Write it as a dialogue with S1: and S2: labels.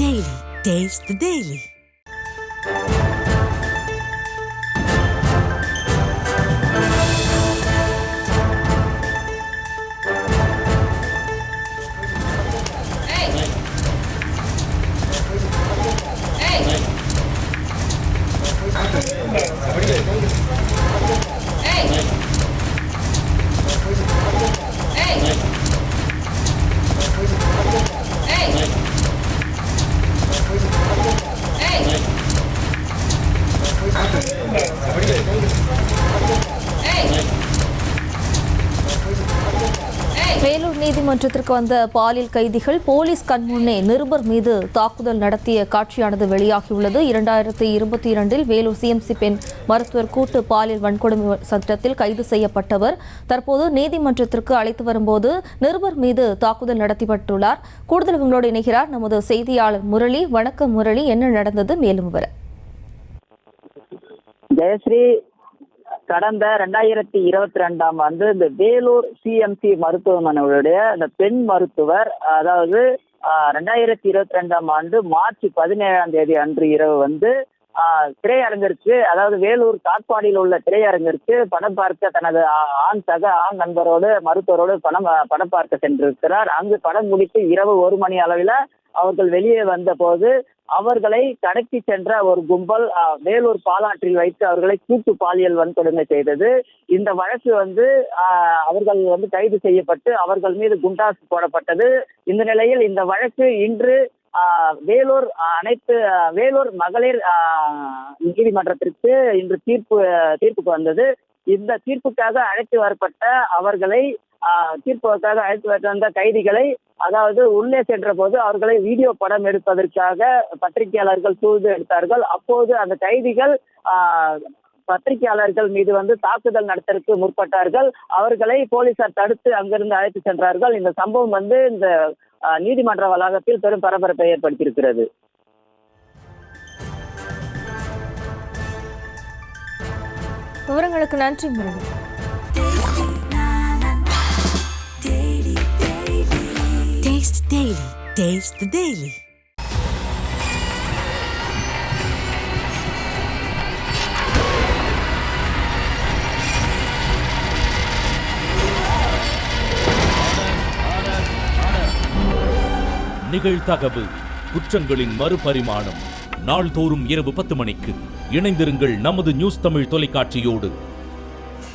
S1: Daily. Taste the Daily.
S2: Vellore நீதிமன்றத்திற்கு வந்த பாலியல் கைதிகள் போலீஸ் கண்முன்னே நிருபர் மீது தாக்குதல் நடத்திய காட்சியானது வெளியாகியுள்ளது. 2022 வேலூர் சிஎம்சி பெண் மருத்துவர் கூட்டு பாலியல் வன்கொடுமை சட்டத்தில் கைது செய்யப்பட்டவர் தற்போது நீதிமன்றத்திற்கு அழைத்து வரும்போது நிருபர் மீது தாக்குதல் நடத்தப்பட்டுள்ளார். கூடுதல் விவரங்களோடு இணைகிறார் நமது செய்தியாளர் முரளி. வணக்கம் முரளி, என்ன நடந்தது மேலும் வர?
S3: ஜெயஸ்ரீ, கடந்த 2022ஆம் ஆண்டு இந்த வேலூர் சிஎம்சி மருத்துவமனையுடைய இந்த பெண் மருத்துவர், அதாவது 2022ஆம் ஆண்டு மார்ச் 17ஆம் தேதி அன்று இரவு திரையரங்கிற்கு, அதாவது வேலூர் காட்பாடியில் உள்ள திரையரங்கிற்கு படம் பார்க்க தனது ஆண் நண்பரோடு மருத்துவரோடு படம் பார்க்க சென்றிருக்கிறார். அங்கு படம் முடித்து இரவு 1 மணி அளவில் அவர்கள் வெளியே வந்த போது அவர்களை கடத்தி சென்ற ஒரு கும்பல் வேலூர் பாலாற்றில் வைத்து அவர்களை கூட்டு பாலியல் வன்கொடுமை செய்தது. இந்த வழக்கு அவர்கள் கைது செய்யப்பட்டு அவர்கள் மீது குண்டாசு போடப்பட்டது. இந்த நிலையில் இந்த வழக்கு இன்று வேலூர் மகளிர் நீதிமன்றத்திற்கு இன்று தீர்ப்புக்கு வந்தது. இந்த தீர்ப்புக்காக அழைத்து வரப்பட்ட அவர்களை தீர்ப்புக்காக அழைத்து வந்த கைதிகளை, அதாவது உள்ளே சென்ற போது அவர்களை வீடியோ படம் எடுப்பதற்காக பத்திரிகையாளர்கள் சூழ்ந்து எடுத்தார்கள். அப்போது அந்த கைதிகள் பத்திரிகையாளர்கள் மீது தாக்குதல் நடத்தற்கு முற்பட்டார்கள். அவர்களை போலீசார் தடுத்து அங்கிருந்து அழைத்து சென்றார்கள். இந்த சம்பவம் இந்த நீதிமன்ற வளாகத்தில் பெரும் பரபரப்பை ஏற்படுத்தியிருக்கிறது.
S2: விவரங்களுக்கு நன்றி Murali.
S1: Taste the Daily. Taste the Daily.
S4: நிகழ்தகவு குற்றங்களின் மறுபரிமாணம். நாள்தோறும் இரவு 10 மணிக்கு இணைந்திருங்கள் நமது நியூஸ் தமிழ் தொலைக்காட்சியோடு.